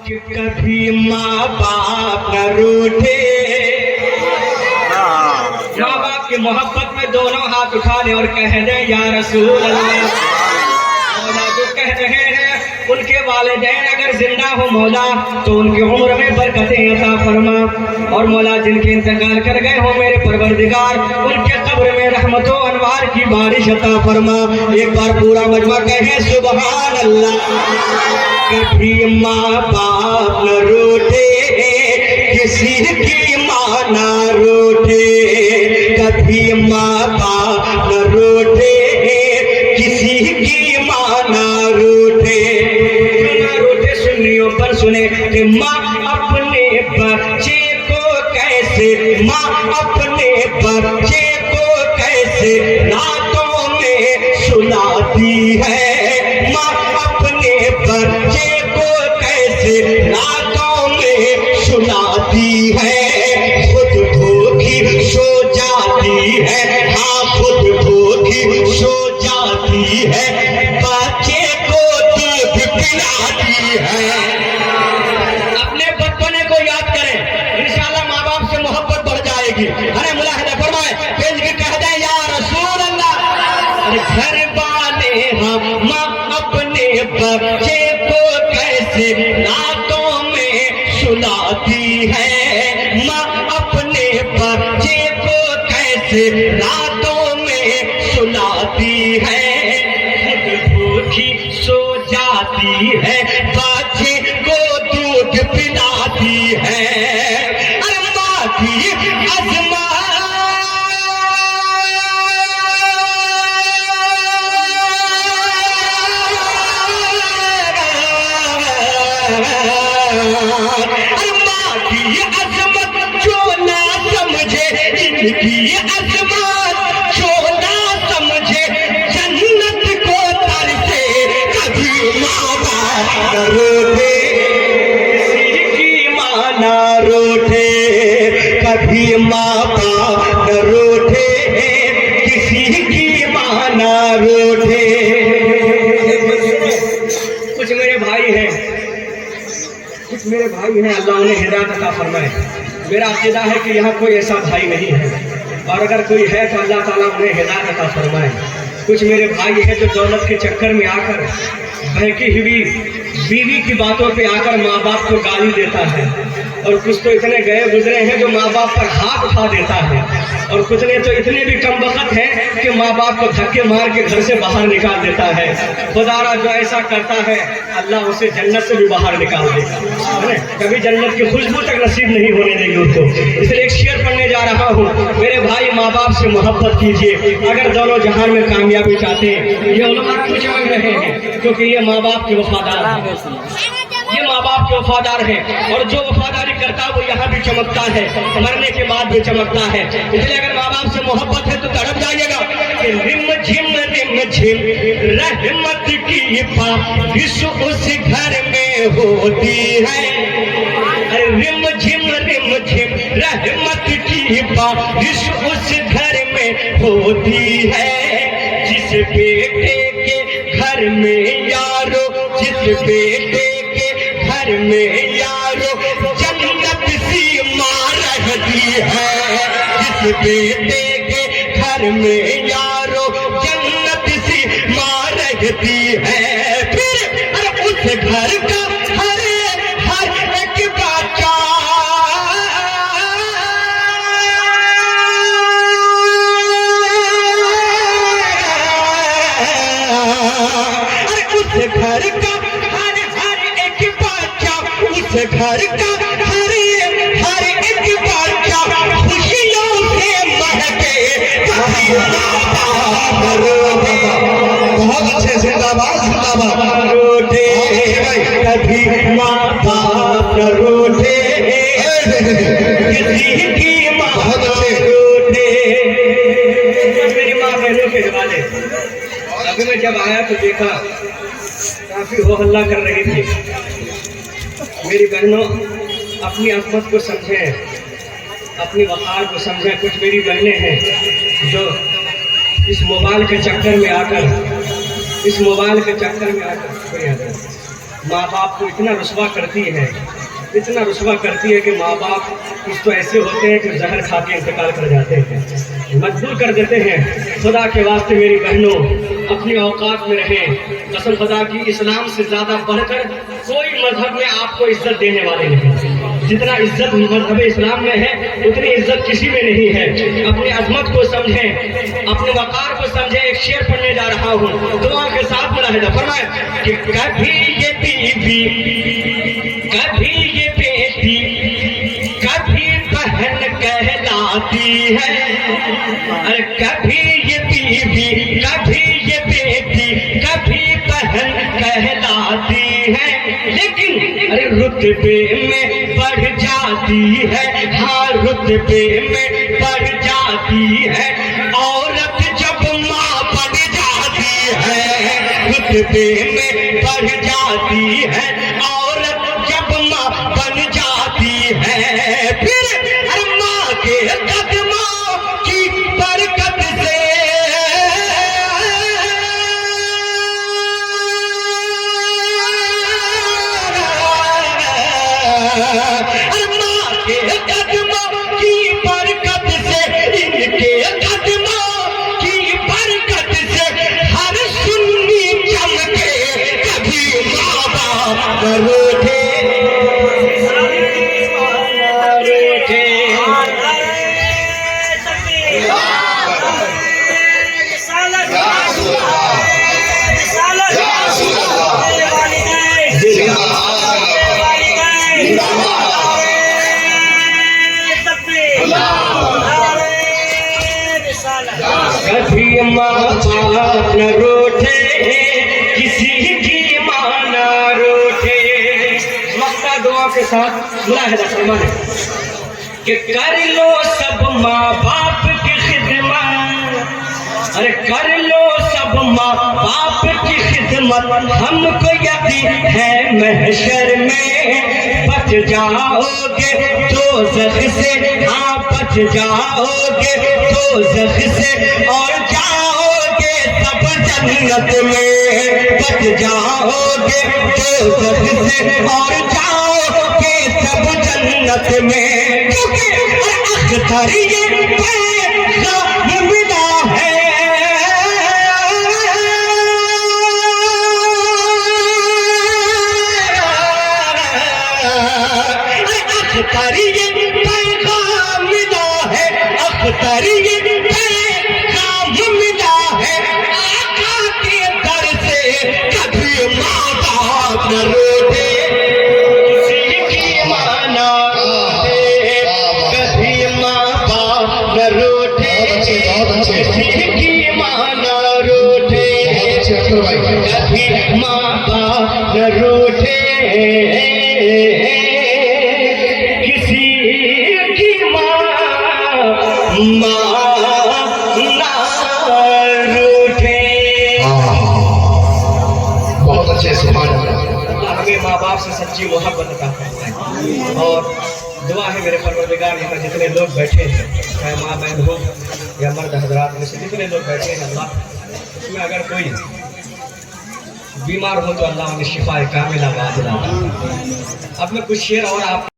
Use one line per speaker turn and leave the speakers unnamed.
کہ کبھی ماں باپ نہ روٹے. ماں باپ کی محبت میں دونوں ہاتھ اٹھا لیں اور کہہ دیں یا رسول اللہ. مولا جو کہہ رہے ہیں ان کے والدین اگر زندہ ہو مولا تو ان کی عمر میں برکتیں عطا فرما, اور مولا جن کے انتقال کر گئے ہو میرے پروردگار ان کے قبر میں رحمت و انوار کی بارش عطا فرما. ایک بار پورا مجمع کہیں سبحان اللہ. کبھی ماں باپ نہ روٹے کسی کی ماں نہ روٹے, کبھی ماں باپ نہ روٹے کسی کی ماں نہ روٹے. کیوں نہ روٹے سنیوں پر سنے کہ ماں اپنے بچے کو کیسے, ماں اپنے بچے کو کیسے راتوں میں سلاتی ہے, ماں اپنے بچے کو کیسے راتوں میں سلاتی ہے. خود بھوکی سو جاتی ہے, ہاں خود بھوکی سو جاتی ہے, بچے کو دودھ پلاتی ہے. اپنے بچپنے کو یاد کریں, انشاءاللہ ماں باپ سے محبت بڑھ جائے گی. ارے ملاحظہ فرمائے پیش کے کہہ دیں یا رسول اللہ. گھر والے ہم ماں اپنے بچے کو کیسے راتوں میں سلاتی ہے, ماں اپنے بچے کو کیسے راتوں میں سلاتی ہے. خود بھوکی سو جاتی ہے, بچے کو دودھ پلاتی ہے. ارے ماں کی عظمت جو نہ سمجھے, ان کی عظمت جو نہ سمجھے, جنت کو ترسے. کبھی ماں باپ نہ روٹے کسی کی ماں نہ روٹے, کبھی ماں باپ نہ روٹے کسی کی ماں نہ روٹے. کچھ میرے بھائی ہیں, کچھ میرے بھائی ہیں, اللہ انہیں ہدایت عطا فرمائے. میرا عقیدہ ہے کہ یہاں کوئی ایسا بھائی نہیں ہے, اور اگر کوئی ہے تو اللہ تعالیٰ انہیں ہدایت عطا فرمائے. کچھ میرے بھائی ہیں جو دولت کے چکر میں آ کر بہکی ہوئی بیوی کی باتوں پہ آ کر ماں باپ کو گالی دیتا ہے, اور کچھ تو اتنے گئے گزرے ہیں جو ماں باپ پر ہاتھ اٹھا دیتا ہے, اور کچھ نے تو اتنے بھی کم وقت ہیں کہ ماں باپ کو دھکے مار کے گھر سے باہر نکال دیتا ہے. خدارا جو ایسا کرتا ہے اللہ اسے جنت سے بھی باہر نکال دے گا, کبھی جنت کی خوشبو تک نصیب نہیں ہونے دے گی اس کو. اس لیے ایک شعر پڑھنے جا رہا ہوں. میرے بھائی ماں باپ سے محبت کیجیے اگر دونوں جہان میں کامیابی چاہتے ہیں. یہ علماء کیوں چمک رہے ہیں؟ کیونکہ یہ ماں باپ کے وفادار ہیں, یہ ماں باپ کے وفادار ہیں, اور جو وفاداری کرتا ہے وہ یہاں بھی چمکتا ہے, مرنے کے بعد بھی چمکتا ہے. اس لیے اگر ماں باپ سے محبت ہے تو تڑپ جائیے گا کہ رم جھم رحمت کی بارش اس گھر میں ہوتی ہے. رم جھم رحمت کی بارش اس گھر میں ہوتی ہے. جس بیٹے کے گھر میں یارو, جس بیٹے کے گھر میں یارو جنت سی ماں رہتی ہے. جس بیٹے کے گھر میں یارو جنت سی ماں رہتی ہے. پھر اس گھر کا ہر ایک بچہ اس گھر کا ہر ایک بچہ, اس گھر کا ہر ایک بچہ خوشیوں سے مہکے. بہت اچھے سے روٹے کبھی ماں باپ نہ روٹے کسی کی ماں روٹے. میری ماں بہنوں کے حوالے ابھی میں جب آیا تو دیکھا کافی ہو ہلہ کر رہی تھی. میری بہنوں اپنی عظمت کو سمجھیں, اپنی وقار کو سمجھیں. کچھ میری بہنیں ہیں جو اس موبائل کے چکر میں آ کر ماں باپ کو اتنا رسوا کرتی ہے، اتنا رسوا کرتی ہے کہ ماں باپ کچھ تو ایسے ہوتے ہیں کہ زہر کھا کے انتقال کر جاتے ہیں، مجبور کر دیتے ہیں۔ خدا کے واسطے میری بہنوں اپنی اوقات میں رہیں، قسم خدا کی اسلام سے زیادہ بڑھ کر کوئی مذہب میں آپ کو عزت دینے والے نہیں، جتنا عزت مذہب اسلام میں ہے اتنی عزت کسی میں نہیں ہے۔ اپنی عظمت کو سمجھیں، اپنے وقار کو سمجھیں۔ ایک شعر پڑھنے جا رہا ہوں، دعا کے ساتھ ملاحظہ فرمائیں کہ کبھی یہ بیوی، کبھی یہ بیٹی، کبھی بہن کہلاتی ہے، اور کبھی یہ بیوی، کبھی یہ بیٹی، کبھی بہن کہلاتی ہے، لیکن ارے رتبے میں بڑھ جاتی ہے، ہاں رتبے میں بڑھ جاتی ہے، عورت جب ماں بن جاتی ہے، رتبے میں بڑھ جاتی ہے، عورت جب ماں بن جاتی ہے، پھر ماں کے قدموں کی برکت سے ماں کے قدموں کی برکت سے، ان کے قدموں کی برکت سے ہر سنی چمکے، کبھی ماں باپ روٹھے کبھی ماں باپ نہ روٹھے، کسی کی ماں نہ روٹھے۔ مقطع دعا کے ساتھ ملاحظہ فرمائیں کہ کر لو سب ماں باپ کی خدمت، ارے کر لو سب ماں باپ کی خدمت، ہم کو یقین ہے محشر میں بچ جاؤ گے دوزخ سے، ہاں بچ جاؤ گے دوزخ سے، اور جاؤ گے سب جنت میں، بچ جاؤ گے دوزخ سے، اور جاؤ گے سب جنت میں، کیونکہ اختر یہ پیغام ملا ہے، اختر یہ پیغام ملا ہے، اختر یہ پیغام ملا ہے، آقا کے در سے کبھی ماں باپ نہ روٹھے، کسی کی ماں نہ روٹھے، کبھی ماں باپ نہ روٹھے، کسی کی ماں نہ روٹھے، کبھی ماں باپ نہ روٹھے،
بہت اچھے سبحان اللہ۔
اللہ ہمیں ماں باپ سے سچی محبت عطا فرمائے، اور دعا ہے میرے پروردگار یہاں جتنے لوگ بیٹھے ہیں، چاہے ماں بہن ہو یا مرد حضرات میں سے جتنے لوگ بیٹھے ہیں، اللہ اس میں اگر کوئی بیمار ہو تو اللہ انہیں شفا کاملہ عطا فرمائے۔ اب میں کچھ شعر اور آپ